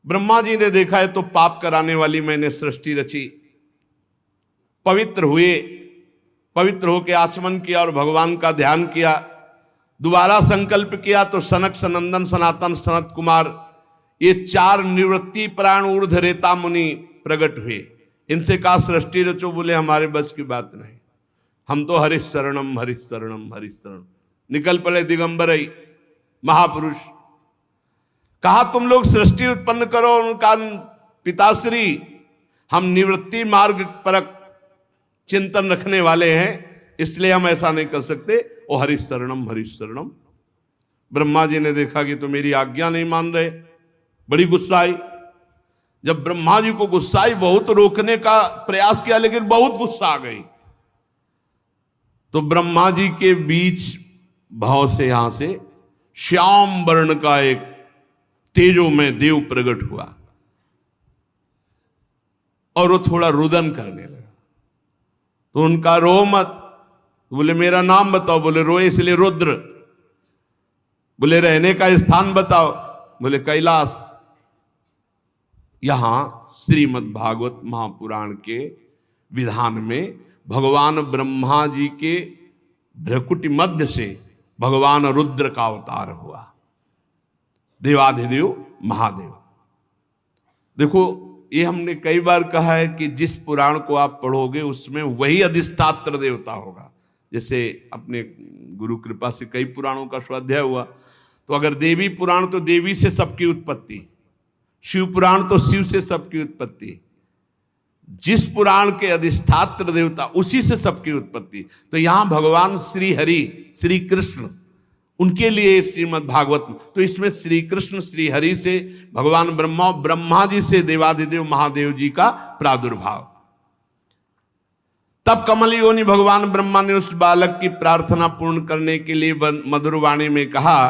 ब्रह्मा जी ने देखा है तो पाप कराने वाली मैंने सृष्टि रची, पवित्र हुए, पवित्र होकर आचमन किया और भगवान का ध्यान किया। दोबारा संकल्प किया तो सनक सनंदन सनातन सनत कुमार ये 4 निवृत्ति प्राण ऊर्ध रेता मुनि प्रकट हुए। इनसे कहा सृष्टि रचो, बोले हमारे बस की बात नहीं, हम तो हरि शरणम हरि शरणम हरि शरण। निकल पड़े दिगंबर महापुरुष। कहा तुम लोग सृष्टि उत्पन्न करो। उनका पिताश्री हम निवृत्ति मार्ग पर चिंतन रखने वाले हैं, इसलिए हम ऐसा नहीं कर सकते। ओ हरि शरणम हरि शरणम। ब्रह्मा जी ने देखा कि तो मेरी आज्ञा नहीं मान रहे, बड़ी गुस्सा आई। जब ब्रह्मा जी को गुस्सा आई, बहुत रोकने का प्रयास किया लेकिन बहुत गुस्सा आ गई, तो ब्रह्मा जी के बीच भाव से यहां से श्याम वर्ण का एक तेजो में देव प्रकट हुआ और वो थोड़ा रुदन करने लगा। तो उनका रो मत, बोले मेरा नाम बताओ, बोले रोए इसलिए रुद्र। बोले रहने का स्थान बताओ, बोले कैलाश। यहां श्रीमद् भागवत महापुराण के विधान में भगवान ब्रह्मा जी के भ्रकुटी मध्य से भगवान रुद्र का अवतार हुआ, देवाधिदेव महादेव। देखो ये हमने कई बार कहा है कि जिस पुराण को आप पढ़ोगे उसमें वही अधिष्ठात्र देवता होगा। जैसे अपने गुरु कृपा से कई पुराणों का स्वाध्याय हुआ, तो अगर देवी पुराण तो देवी से सबकी उत्पत्ति, शिव पुराण तो शिव से सबकी उत्पत्ति, जिस पुराण के अधिष्ठात्र देवता उसी से सबकी उत्पत्ति। तो यहां भगवान श्री हरि श्री कृष्ण उनके लिए श्रीमद् भागवत, तो इसमें श्री कृष्ण श्री हरि से भगवान ब्रह्मा, ब्रह्मा जी से देवाधिदेव महादेव जी का प्रादुर्भाव। तब कमल योनि भगवान ब्रह्मा ने उस बालक की प्रार्थना पूर्ण करने के लिए मधुर वाणी में कहा,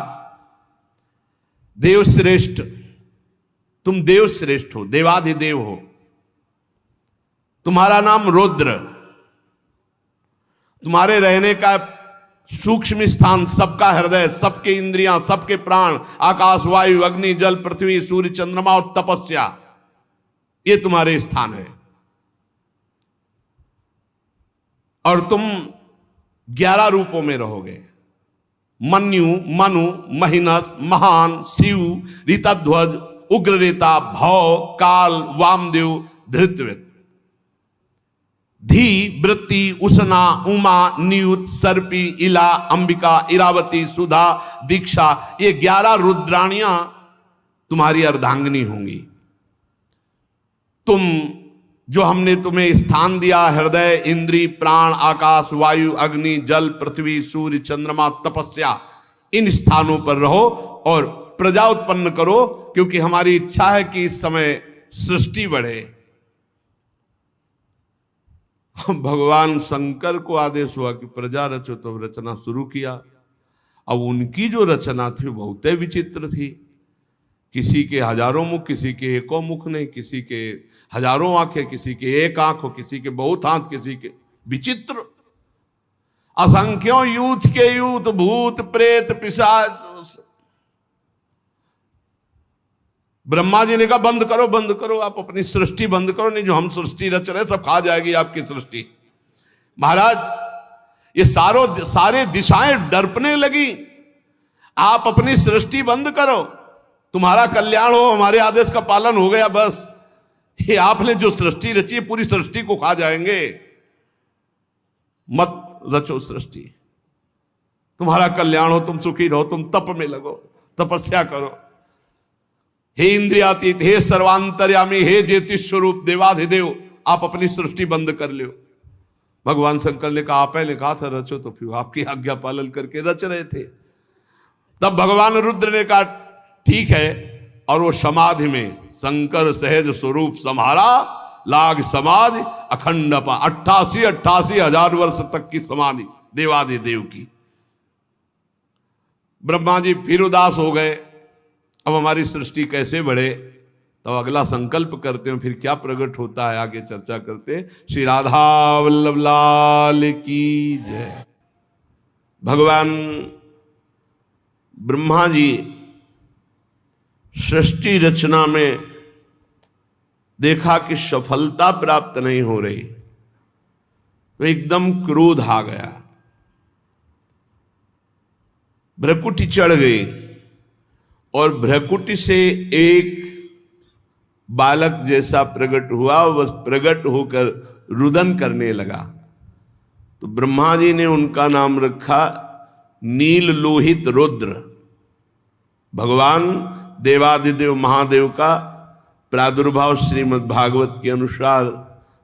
देव श्रेष्ठ, तुम देव श्रेष्ठ हो, देवाधिदेव हो, तुम्हारा नाम रुद्र, तुम्हारे रहने का सूक्ष्म स्थान, सबका हृदय, सबके इंद्रियां, सबके प्राण, आकाश वायु अग्नि जल पृथ्वी सूर्य चंद्रमा और तपस्या, ये तुम्हारे स्थान है। और तुम 11 रूपों में रहोगे, मन्यु मनु महिनस महान शिव ऋतध्वज उग्ररेता भव काल वामदेव धृतव्यत धी वृत्ति उषना उमा नियुत सर्पी इला अंबिका इरावती सुधा दीक्षा, ये 11 रुद्राणियां तुम्हारी अर्धांगिनी होंगी। तुम जो हमने तुम्हें स्थान दिया, हृदय इंद्री प्राण आकाश वायु अग्नि जल पृथ्वी सूर्य चंद्रमा तपस्या, इन स्थानों पर रहो और प्रजा उत्पन्न करो, क्योंकि हमारी इच्छा है कि इस समय सृष्टि बढ़े। भगवान शंकर को आदेश हुआ कि प्रजा रचो, तो रचना शुरू किया। अब उनकी जो रचना थी बहुत विचित्र थी, किसी के हजारों मुख, किसी के एको मुख नहीं, किसी के हजारों आंखें, किसी के एक आंख हो, किसी के बहुत हाथ, किसी के विचित्र असंख्यों यूथ के यूथ भूत प्रेत पिशाच। ब्रह्मा जी ने कहा बंद करो बंद करो, आप अपनी सृष्टि बंद करो, नहीं जो हम सृष्टि रच रहे सब खा जाएगी आपकी सृष्टि। महाराज ये सारे दिशाएं डरपने लगी, आप अपनी सृष्टि बंद करो, तुम्हारा कल्याण हो, हमारे आदेश का पालन हो गया बस। ये आपने जो सृष्टि रची है पूरी सृष्टि को खा जाएंगे, मत रचो सृष्टि, तुम्हारा कल्याण हो, तुम सुखी रहो, तुम तप में लगो, तपस्या करो। हे इंद्रियातीत, हे सर्वांतर्यामी, हे ज्योतिष स्वरूप देवाधिदेव, आप अपनी सृष्टि बंद कर लो। भगवान शंकर ने कहा आप पहले कहा था रचो, तो फिर आपकी आज्ञा पालन करके रच रहे थे। तब भगवान रुद्र ने कहा ठीक है, और वो समाधि में शंकर सहज स्वरूप संभाला, लाग समाधि अखंड 88 हजार वर्ष तक की समाधि देवाधिदेव की। ब्रह्मा जी फिर उदास हो गए, अब हमारी सृष्टि कैसे बढ़े। तो अगला संकल्प करते हैं, फिर क्या प्रकट होता है आगे चर्चा करते हैं। श्री राधा वल्लभ लाल की जय। भगवान ब्रह्मा जी सृष्टि रचना में देखा कि सफलता प्राप्त नहीं हो रही, तो एकदम क्रोध आ गया, भ्रकुटी चढ़ गई और भ्रकुटी से एक बालक जैसा प्रकट हुआ, वह प्रकट होकर रुदन करने लगा। तो ब्रह्मा जी ने उनका नाम रखा नील लोहित रुद्र। भगवान देवाधिदेव महादेव का प्रादुर्भाव श्रीमद् भागवत के अनुसार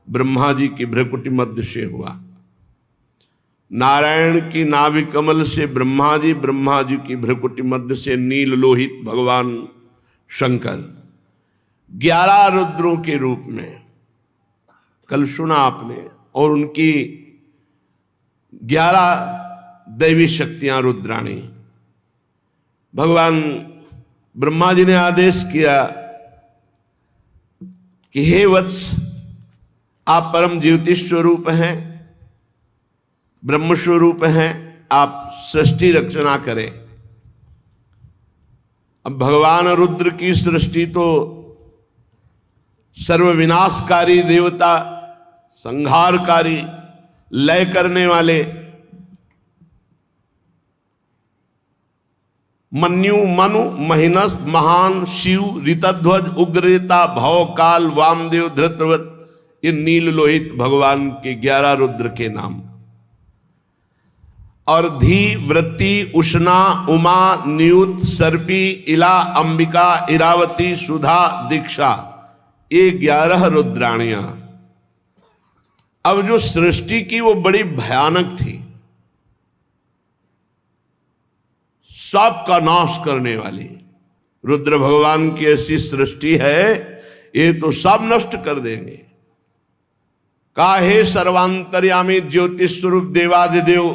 ब्रह्मा जी की भ्रकुटी मध्य से हुआ। नारायण की नाभि कमल से ब्रह्मा जी की भ्रकुटी मध्य से नील लोहित भगवान शंकर 11 रुद्रों के रूप में कल सुना आपने, और उनकी 11 दैवी शक्तियां रुद्राणी। भगवान ब्रह्मा जी ने आदेश किया कि हे वत्स, आप परम ज्योति स्वरूप हैं, ब्रह्म स्वरूप हैं, आप सृष्टि रचना करें। अब भगवान रुद्र की सृष्टि तो सर्वविनाशकारी देवता, संहारकारी, लय करने वाले, मन्यु मनु महिनस महान शिव ऋतध्वज उग्रता भव काल वामदेव धृतव्रत, ये नील लोहित भगवान के 11 रुद्र के नाम। और धी वृत्ति उष्णा उमा नियुत सर्पी इला अंबिका इरावती सुधा दीक्षा, ये 11 रुद्राणियां। अब जो सृष्टि की वो बड़ी भयानक थी, सबका नाश करने वाली। रुद्र भगवान की ऐसी सृष्टि है, ये तो सब नष्ट कर देंगे। काहे सर्वांतर्यामी ज्योतिष स्वरूप देवाधिदेव,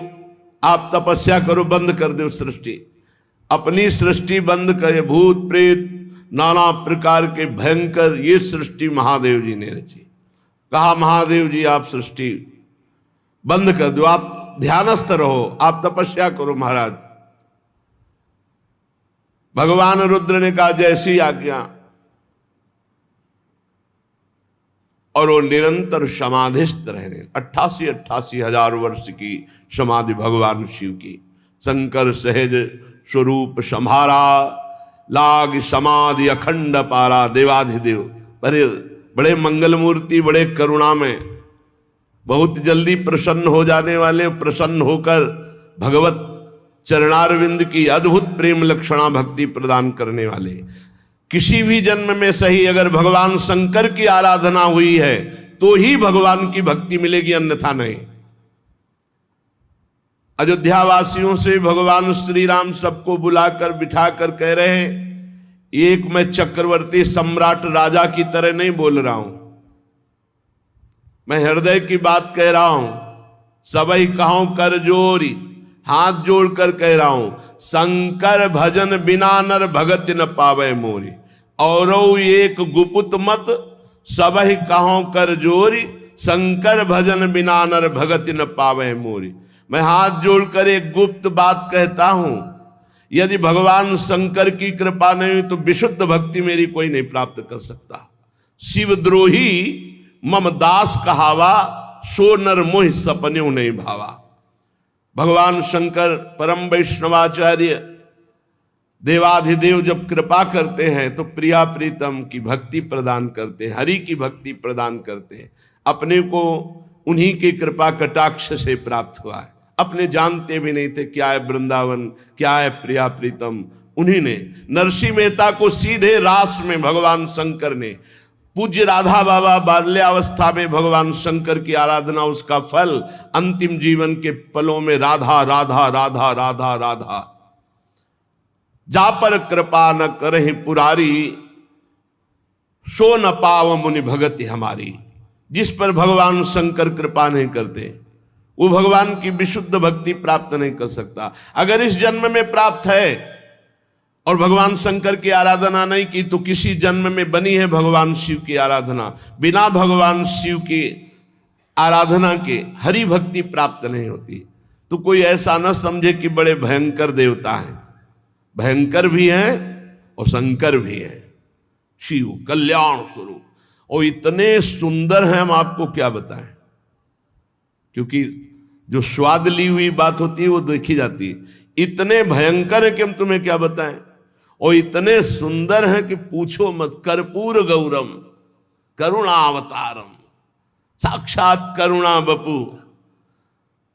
आप तपस्या करो, बंद कर दो सृष्टि, अपनी सृष्टि बंद करे। भूत प्रेत नाना प्रकार के भयंकर ये सृष्टि महादेव जी ने रची। कहा महादेव जी आप सृष्टि बंद कर दो, आप ध्यानस्थ रहो, आप तपस्या करो महाराज। भगवान रुद्र ने कहा जैसी आज्ञा, और वो निरंतर समाधिस्थ रहने। 88 हजार वर्ष की समाधि भगवान शिव की। शंकर सहज स्वरूप संहारा, लाग समाधि अखंड पारा। देवाधिदेव बड़े मंगल मूर्ति, बड़े करुणा में, बहुत जल्दी प्रसन्न हो जाने वाले, प्रसन्न होकर भगवत चरणारविंद की अद्भुत प्रेम लक्षणा भक्ति प्रदान करने वाले। किसी भी जन्म में सही अगर भगवान शंकर की आराधना हुई है तो ही भगवान की भक्ति मिलेगी, अन्यथा नहीं। अयोध्या वासियों से भगवान श्री राम सबको बुलाकर बिठाकर कह रहे हैं, एक मैं चक्रवर्ती सम्राट राजा की तरह नहीं बोल रहा हूं, मैं हृदय की बात कह रहा हूं। सबई कहूं कर जोरी, हाथ जोड़कर कह रहा हूं, शंकर भजन बिना नर भगत न पावे मोरी। और एक गुपुत मत सबहि कहूं कर जोरी, शंकर भजन बिना नर भगत न पावे मोरी। मैं हाथ जोड़कर एक गुप्त बात कहता हूं, यदि भगवान शंकर की कृपा नहीं हुई तो विशुद्ध भक्ति मेरी कोई नहीं प्राप्त कर सकता। शिवद्रोही मम दास कहावा, सो नर मोहि सपन्यों नहीं भावा। भगवान शंकर परम वैष्णवाचार्य देवाधिदेव जब कृपा करते हैं तो प्रिया प्रीतम की भक्ति प्रदान करते हैं, हरि की भक्ति प्रदान करते हैं। अपने को उन्हीं के कृपा कटाक्ष से प्राप्त हुआ है, अपने जानते भी नहीं थे क्या है वृंदावन, क्या है प्रिया प्रीतम। उन्हीं ने नरसिंह मेहता को सीधे रास में भगवान शंकर ने, पूज्य राधा बाबा बाल्यावस्था में भगवान शंकर की आराधना, उसका फल अंतिम जीवन के पलों में राधा राधा राधा राधा राधा। जा पर कृपा न करहि पुरारी, सो न पाव मुनि भगति हमारी। जिस पर भगवान शंकर कृपा नहीं करते वो भगवान की विशुद्ध भक्ति प्राप्त नहीं कर सकता। अगर इस जन्म में प्राप्त है और भगवान शंकर की आराधना नहीं की तो किसी जन्म में बनी है भगवान शिव की आराधना। बिना भगवान शिव की आराधना के हरि भक्ति प्राप्त नहीं होती। तो कोई ऐसा न समझे कि बड़े भयंकर देवता हैं, भयंकर भी हैं और शंकर भी है। शिव कल्याण स्वरूप, और इतने सुंदर हैं हम आपको क्या बताएं, क्योंकि जो स्वाद ली हुई बात होती है वो देखी जाती है। इतने भयंकर है कि हम तुम्हें क्या बताएं, और इतने सुंदर हैं कि पूछो मत। कर्पूर गौरम करुणावतारम, साक्षात करुणा बपू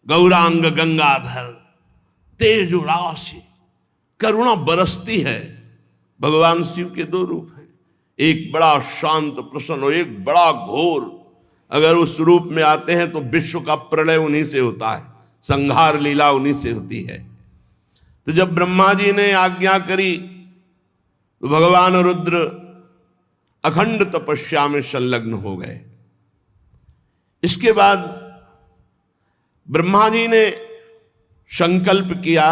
गौरांग गंगाधर तेज राशि, करुणा बरसती है। भगवान शिव के दो रूप हैं, एक बड़ा शांत प्रसन्न और एक बड़ा घोर। अगर उस रूप में आते हैं तो विश्व का प्रलय उन्हीं से होता है, संहार लीला उन्हीं से होती है। तो जब ब्रह्मा जी ने आज्ञा करी तो भगवान रुद्र अखंड तपस्या में संलग्न हो गए। इसके बाद ब्रह्मा जी ने संकल्प किया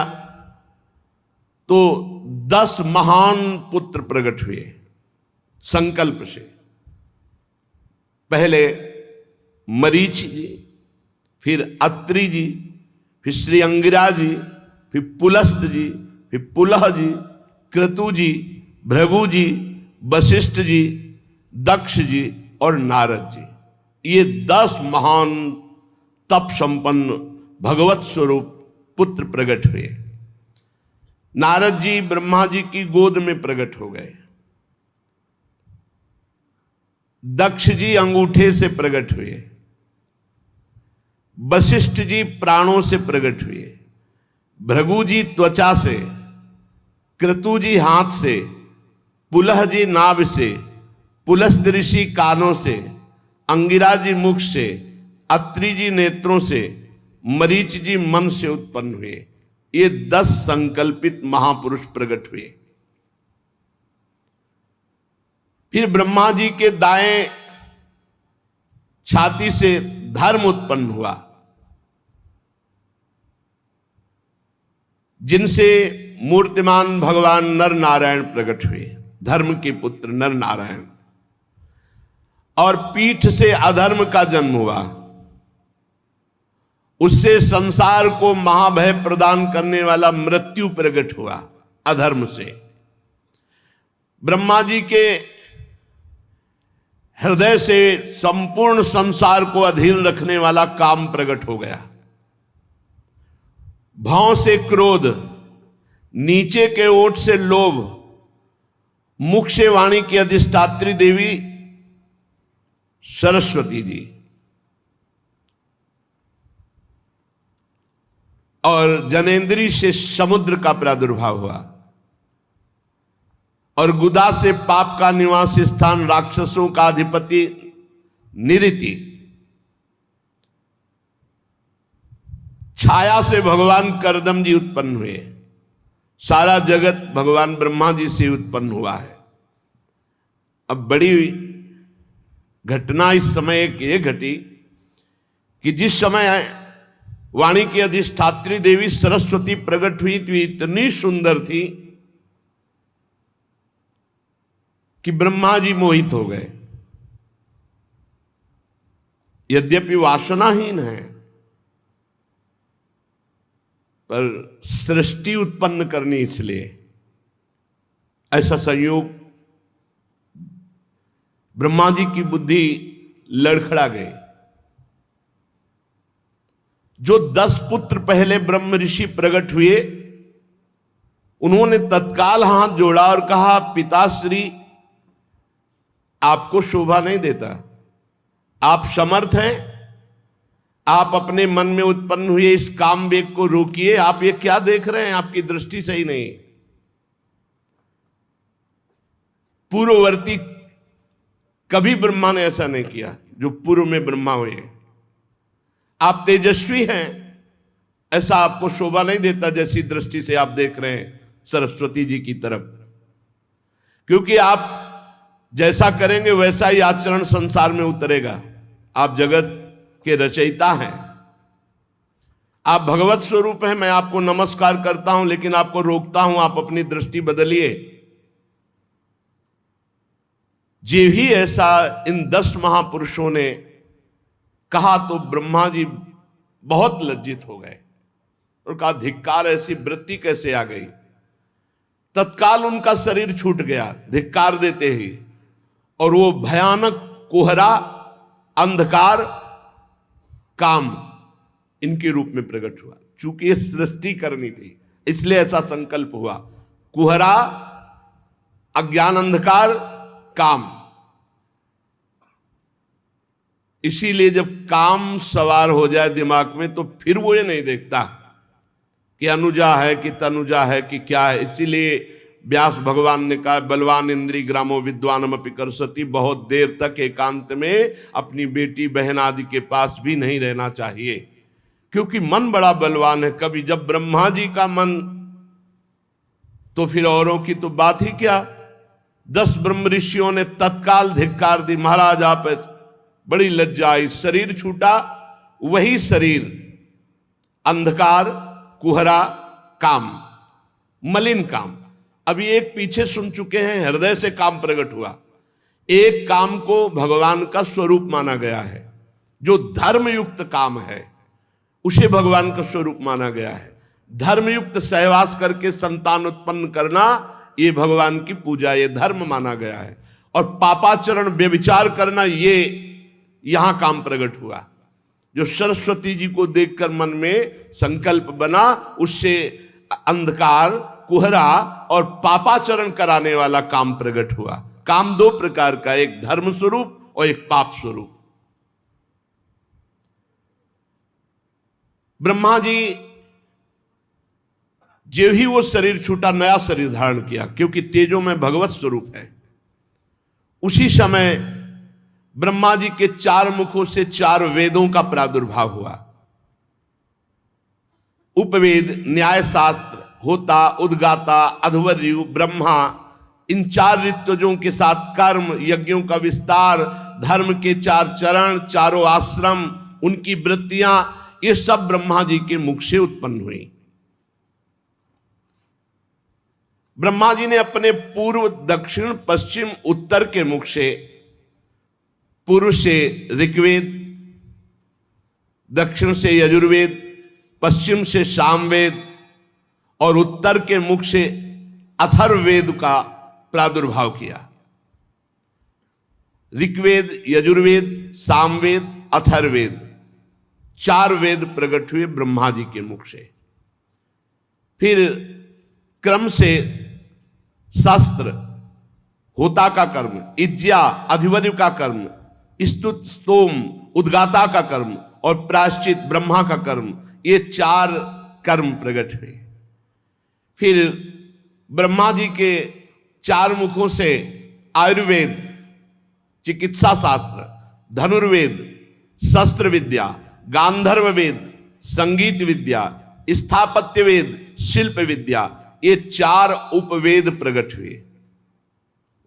तो 10 महान पुत्र प्रकट हुए संकल्प से। पहले मरीच जी, फिर अत्रि जी, फिर श्री अंगिरा जी, फिर पुलस्त जी, फिर पुलह जी, क्रतु जी, भृगु जी, वशिष्ठ जी, दक्ष जी और नारद जी। ये 10 महान तप संपन्न भगवत स्वरूप पुत्र प्रकट हुए। नारद जी ब्रह्मा जी की गोद में प्रकट हो गए। दक्ष जी अंगूठे से प्रकट हुए। वशिष्ठ जी प्राणों से प्रकट हुए। भृगु जी त्वचा से, क्रतु जी हाथ से, पुलह जी नाभ से, पुलस्त ऋषि कानों से, अंगिरा जी मुख से, अत्रि जी नेत्रों से, मरीच जी मन से उत्पन्न हुए। ये 10 संकल्पित महापुरुष प्रकट हुए। फिर ब्रह्मा जी के दाएं छाती से धर्म उत्पन्न हुआ, जिनसे मूर्तिमान भगवान नर नारायण प्रकट हुए, धर्म के पुत्र नर नारायण। और पीठ से अधर्म का जन्म हुआ, उससे संसार को महाभय प्रदान करने वाला मृत्यु प्रकट हुआ अधर्म से। ब्रह्मा जी के हृदय से संपूर्ण संसार को अधीन रखने वाला काम प्रकट हो गया। भाव से क्रोध, नीचे के ओठ से लोभ, मुख से वाणी की अधिष्ठात्री देवी सरस्वती जी, और जनेन्द्री से समुद्र का प्रादुर्भाव हुआ, और गुदा से पाप का निवास स्थान राक्षसों का अधिपति निरिति, छाया से भगवान करदम जी उत्पन्न हुए। सारा जगत भगवान ब्रह्मा जी से उत्पन्न हुआ है। अब बड़ी घटना इस समय एक ये घटी कि जिस समय वाणी की अधिष्ठात्री देवी सरस्वती प्रकट हुई तो इतनी सुंदर थी कि ब्रह्मा जी मोहित हो गए। यद्यपि वासनाहीन है, पर सृष्टि उत्पन्न करनी, इसलिए ऐसा संयोग ब्रह्मा जी की बुद्धि लड़खड़ा गई। जो 10 पुत्र पहले ब्रह्म ऋषि प्रकट हुए, उन्होंने तत्काल हाथ जोड़ा और कहा, पिताश्री आपको शोभा नहीं देता, आप समर्थ हैं, आप अपने मन में उत्पन्न हुए इस काम वेग को रोकिए। आप ये क्या देख रहे हैं, आपकी दृष्टि सही नहीं। पूर्ववर्ती कभी ब्रह्मा ने ऐसा नहीं किया जो पूर्व में ब्रह्मा हुए। आप तेजस्वी हैं, ऐसा आपको शोभा नहीं देता जैसी दृष्टि से आप देख रहे हैं सरस्वती जी की तरफ, क्योंकि आप जैसा करेंगे वैसा ही आचरण संसार में उतरेगा। आप जगत के रचयिता हैं, आप भगवत स्वरूप हैं। मैं आपको नमस्कार करता हूं, लेकिन आपको रोकता हूं, आप अपनी दृष्टि बदलिए। जे ही ऐसा इन 10 महापुरुषों ने कहा तो ब्रह्मा जी बहुत लज्जित हो गए और कहा, धिक्कार, ऐसी वृत्ति कैसे आ गई। तत्काल उनका शरीर छूट गया धिक्कार देते ही, और वो भयानक कुहरा, अंधकार, काम, इनके रूप में प्रकट हुआ। चूंकि ये सृष्टि करनी थी इसलिए ऐसा संकल्प हुआ। कुहरा, अज्ञान, अंधकार, काम। इसीलिए जब काम सवार हो जाए दिमाग में तो फिर वो ये नहीं देखता कि अनुजा है कि तनुजा है कि क्या है। इसीलिए व्यास भगवान ने कहा, बलवान इंद्री ग्रामो विद्वानम अपि करसति, बहुत देर तक एकांत में अपनी बेटी बहन आदि के पास भी नहीं रहना चाहिए, क्योंकि मन बड़ा बलवान है। कभी जब ब्रह्मा जी का मन, तो फिर औरों की तो बात ही क्या। 10 ब्रह्म ऋषियों ने तत्काल धिक्कार दी, महाराज आप, बड़ी लज्जा आई। शरीर छूटा, वही शरीर अंधकार, कुहरा, काम, मलिन काम। अभी एक पीछे सुन चुके हैं, हृदय से काम प्रकट हुआ। एक काम को भगवान का स्वरूप माना गया है, जो धर्मयुक्त काम है उसे भगवान का स्वरूप माना गया है। धर्मयुक्त सहवास करके संतान उत्पन्न करना, ये भगवान की पूजा, ये धर्म माना गया है। और पापाचरण व्यभिचार करना, ये यहां काम प्रकट हुआ। जो सरस्वती जी को देखकर मन में संकल्प बना, उससे अंधकार, कुहरा और पापाचरण कराने वाला काम प्रकट हुआ। काम 2 प्रकार का, एक धर्म स्वरूप और एक पाप स्वरूप। ब्रह्मा जी जो ही वो शरीर छूटा, नया शरीर धारण किया, क्योंकि तेजो में भगवत स्वरूप है। उसी समय ब्रह्मा जी के 4 मुखों से 4 वेदों का प्रादुर्भाव हुआ। उपवेद, न्याय शास्त्र, होता, उद्गाता, अध्वर्यु, ब्रह्मा, इन 4 ऋत्विजों के साथ कर्म, यज्ञों का विस्तार, धर्म के 4 चरण, 4 आश्रम, उनकी वृत्तियां, ये सब ब्रह्मा जी के मुख से उत्पन्न हुई। ब्रह्मा जी ने अपने पूर्व, दक्षिण, पश्चिम, उत्तर के मुख से, पूर्व से ऋग्वेद, दक्षिण से यजुर्वेद, पश्चिम से सामवेद और उत्तर के मुख से अथर्ववेद का प्रादुर्भाव किया। ऋग्वेद, यजुर्वेद, सामवेद, अथर्ववेद, 4 वेद प्रकट हुए ब्रह्मा जी के मुख से। फिर क्रम से शास्त्र, होता का कर्म, इज्जा, अधिवर्य का कर्म, स्तुत, स्तोम, उद्गाता का कर्म और प्रायश्चित, ब्रह्मा का कर्म, ये 4 कर्म प्रकट हुए। फिर ब्रह्मा जी के 4 मुखों से आयुर्वेद, चिकित्सा शास्त्र, धनुर्वेद, शस्त्र विद्या, गांधर्व वेद, संगीत विद्या, स्थापत्य वेद, शिल्प विद्या, ये 4 उपवेद प्रकट हुए।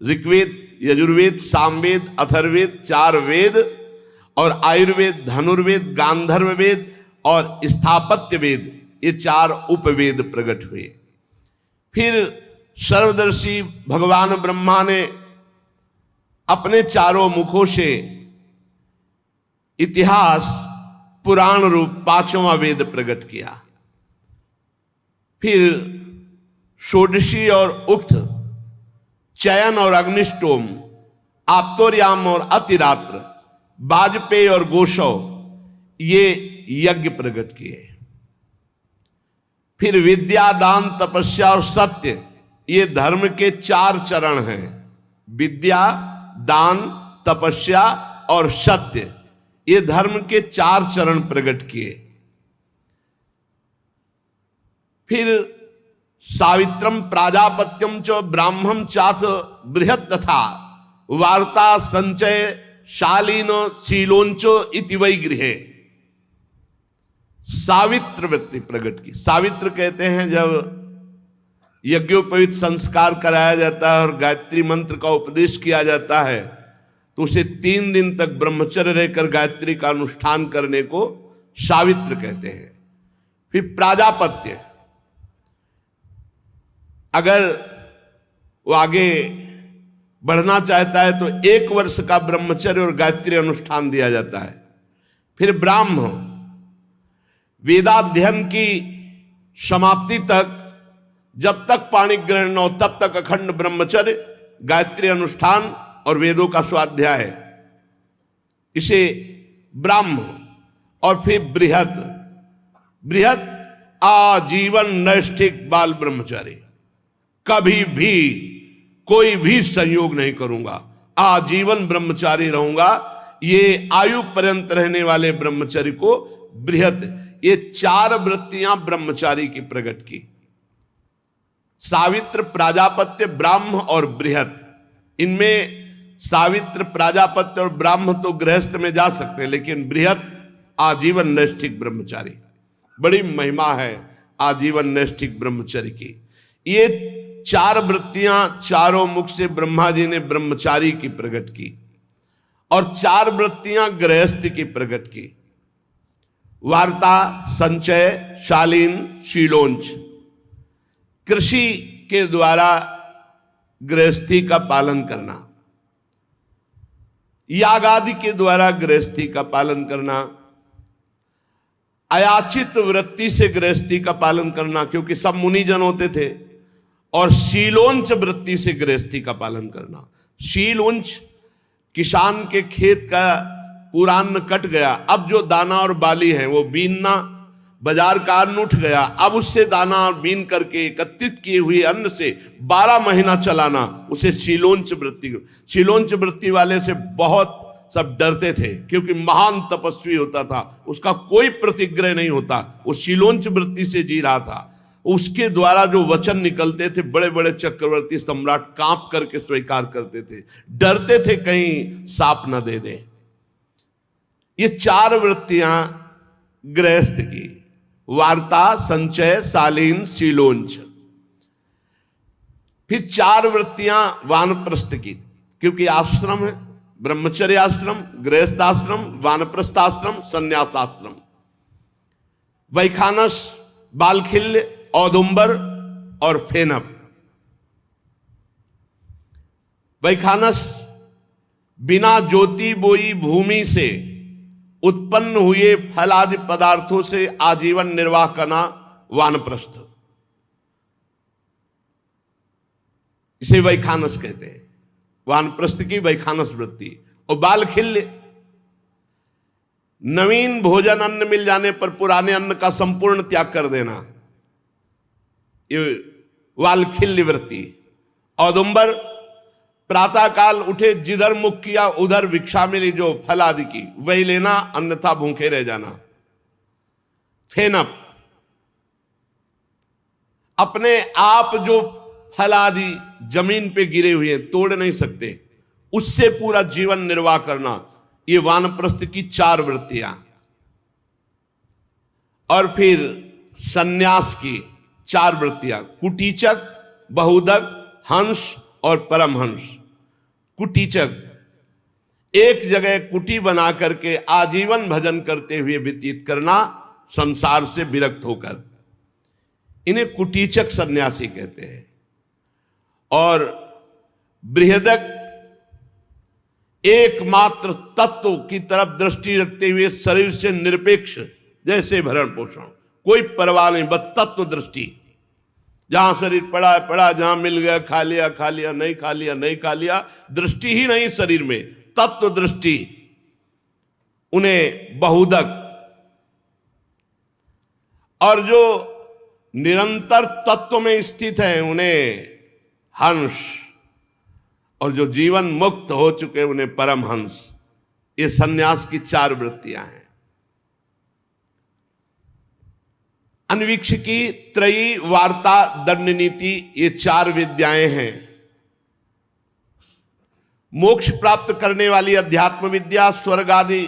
ऋग्वेद, यजुर्वेद, सामवेद, अथर्ववेद, 4 वेद, और आयुर्वेद, धनुर्वेद, गांधर्व वेद और स्थापत्य वेद, ये 4 उपवेद प्रकट हुए। फिर सर्वदर्शी भगवान ब्रह्मा ने अपने 4 मुखों से इतिहास, पुराण रूप 5वां वेद प्रकट किया। फिर षोडशी और उक्त, चयन और अग्निष्टोम, आप्तोर्याम और अतिरात्र, वाजपेयी और गोशव, ये यज्ञ प्रकट किए। फिर विद्या, दान, तपस्या और सत्य, ये धर्म के 4 चरण हैं। विद्या, दान, तपस्या और सत्य, ये धर्म के 4 चरण प्रकट किए। फिर सावित्रम, प्राजापत्यम च, ब्राह्मम चाथ बृहत् तथा, वार्ता, संचय, शालीन, शीलोंच इति वै गृहे, सावित्र वृत्ति प्रकट की। सावित्र कहते हैं जब यज्ञोपवीत संस्कार कराया जाता है और गायत्री मंत्र का उपदेश किया जाता है, तो उसे 3 दिन तक ब्रह्मचर्य रहकर गायत्री का अनुष्ठान करने को सावित्र कहते हैं। फिर प्राजापत्य, अगर वो आगे बढ़ना चाहता है तो 1 वर्ष का ब्रह्मचर्य और गायत्री अनुष्ठान दिया जाता है। फिर ब्राह्म, वेदाध्ययन की समाप्ति तक, जब तक पाणि ग्रहण न हो तब तक अखंड ब्रह्मचर्य, गायत्री अनुष्ठान और वेदों का स्वाध्याय। इसे ब्राह्म, और फिर बृहत। बृहत आजीवन नैष्ठिक बाल ब्रह्मचारी, कभी भी कोई भी संयोग नहीं करूंगा, आजीवन ब्रह्मचारी रहूंगा। ये आयु पर्यंत रहने वाले ब्रह्मचर्य को बृहत, ये 4 वृत्तियां ब्रह्मचारी की प्रकट की, सावित्र, प्राजापत्य, ब्राह्म और बृहत। इनमें सावित्र, प्राजापत्य और ब्राह्म तो गृहस्थ में जा सकते हैं, लेकिन बृहत आजीवन नैष्ठिक ब्रह्मचारी, बड़ी महिमा है आजीवन नैष्ठिक ब्रह्मचर्य की। ये 4 वृत्तियां चारों मुख से ब्रह्मा जी ने ब्रह्मचारी की प्रकट की, और 4 वृत्तियां गृहस्थ की प्रकट की। वार्ता, संचय, शालीन, शीलोंच। कृषि के द्वारा गृहस्थी का पालन करना, याग आदि के द्वारा गृहस्थी का पालन करना, अयाचित वृत्ति से गृहस्थी का पालन करना, क्योंकि सब मुनिजन होते थे, और शीलोंच वृत्ति से गृहस्थी का पालन करना। शीलोंच, किसान के खेत का पूरा अन्न कट गया, अब जो दाना और बाली है वो बीनना, बाजार का अन्न उठ गया, अब उससे दाना और बीन करके एकत्रित किए हुए अन्न से 12 महीना चलाना, उसे शीलोंच वृत्ति। शीलोंच वृत्ति वाले से बहुत सब डरते थे, क्योंकि महान तपस्वी होता था, उसका कोई प्रतिग्रह नहीं होता, वो शीलोंच वृत्ति से जी रहा था। उसके द्वारा जो वचन निकलते थे, बड़े बड़े चक्रवर्ती सम्राट कांप करके स्वीकार करते थे, डरते थे कहीं साप न दे दे। ये 4 वृत्तियां गृहस्थ की, वार्ता, संचय, शालीन, शीलोंच। फिर 4 वृत्तियां वानप्रस्थ की, क्योंकि आश्रम है, ब्रह्मचर्य आश्रम, गृहस्थ आश्रम, वानप्रस्थ आश्रम, संन्यासाश्रम। वैखानस, बालखिल्य, औदुंबर और फेनप। वैखानस बिना ज्योति बोई भूमि से उत्पन्न हुए फल आदि पदार्थों से आजीवन निर्वाह करना वानप्रस्थ, इसे वैखानस कहते हैं, वानप्रस्थ की वैखानस वृत्ति। और बालखिल्य, नवीन भोजन अन्न मिल जाने पर पुराने अन्न का संपूर्ण त्याग कर देना, ये वालखिल्य वृत्ति। औदुंबर, प्रातः काल उठे, जिधर मुख किया उधर भिक्षा मिली जो फल आदि की, वही लेना, अन्यथा भूखे रह जाना। फेनप, अपने आप जो फल आदि जमीन पे गिरे हुए हैं, तोड़ नहीं सकते, उससे पूरा जीवन निर्वाह करना, ये वानप्रस्थ की 4 वृत्तियां। और फिर सन्यास की 4 वृत्तियां, कुटीचक, बहुदक, हंस और परमहंस। कुटीचक, एक जगह कुटी बना करके आजीवन भजन करते हुए व्यतीत करना, संसार से विरक्त होकर, इन्हें कुटीचक सन्यासी कहते हैं। और बृहदक, एकमात्र तत्व की तरफ दृष्टि रखते हुए शरीर से निरपेक्ष, जैसे भरण पोषण, कोई परवाह नहीं, बस तत्व दृष्टि। जहां शरीर पड़ा है पड़ा, जहां मिल गया खा लिया खा लिया, नहीं खा लिया नहीं खा लिया, दृष्टि ही नहीं शरीर में, तत्व दृष्टि, उन्हें बहुदक। और जो निरंतर तत्व में स्थित है उन्हें हंस, और जो जीवन मुक्त हो चुके उन्हें परमहंस। ये सन्यास की 4 वृत्तियां हैं। अन्वीक्षिकी, त्रयी, वार्ता, दंड नीति, ये 4 विद्याएं हैं। मोक्ष प्राप्त करने वाली अध्यात्म विद्या, स्वर्ग आदि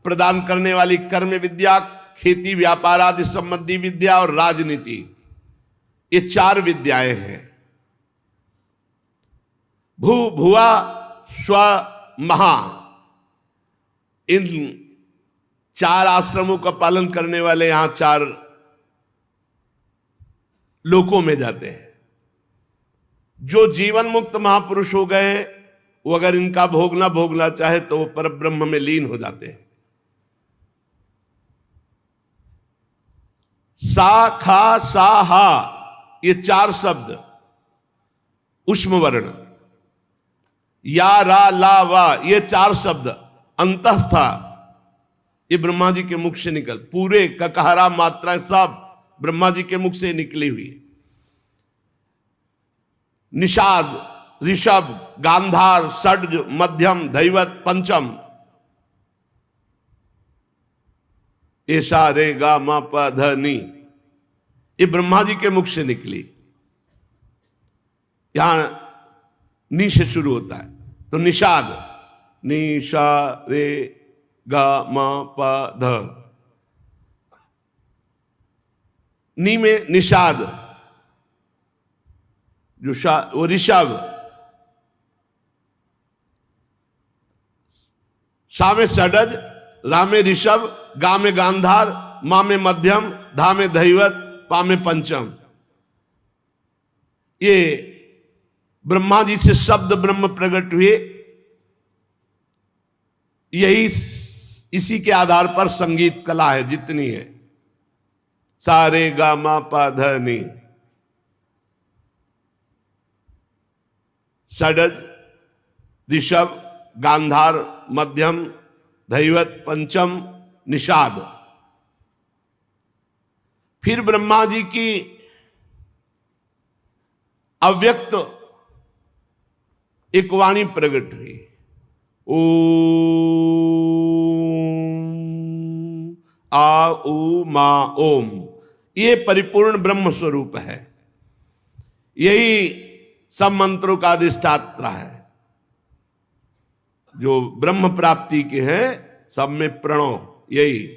प्रदान करने वाली कर्म विद्या, खेती व्यापार आदि संबंधी विद्या और राजनीति, ये 4 विद्याएं हैं। भू, भुआ, स्व, महा, इन 4 आश्रमों का पालन करने वाले यहां 4 लोकों में जाते हैं। जो जीवन मुक्त महापुरुष हो गए, वो अगर इनका भोग ना भोगना चाहे तो वो परब्रह्म में लीन हो जाते हैं। सा, खा, सा, हा, ये 4 शब्द उष्म वर्ण, या, रा, ला, वा, ये 4 शब्द अंतस्था, ये ब्रह्मा जी के मुख से निकल, पूरे ककहरा मात्राएं सब ब्रह्मा जी के मुख से निकली हुई। निषाद, ऋषभ, गांधार, षड्ज, मध्यम, दैवत, पंचम, ऐसा रे गा मा प ध नी, ये ब्रह्मा जी के मुख से निकली। यहां नी से शुरू होता है, तो निषाद, नी सा रे गा मा प ध, नी में निषाद, जो वो ऋषभ, सा में षडज, रा में ऋषभ, गा में गांधार, मा में मध्यम, धा में दैवत, पा में पंचम। ये ब्रह्मा जी से शब्द ब्रह्म प्रकट हुए। यही इसी के आधार पर संगीत कला है जितनी है, सारे गा मा पा ध नी, षडज, ऋषभ, गांधार, मध्यम, दैवत, पंचम, निषाद। फिर ब्रह्मा जी की अव्यक्त एक वाणी प्रकट हुई, ओम आ उ मा ओम। ये परिपूर्ण ब्रह्म स्वरूप है। यही सब मंत्रों का अधिष्ठाता है। जो ब्रह्म प्राप्ति के हैं सब में प्रणव यही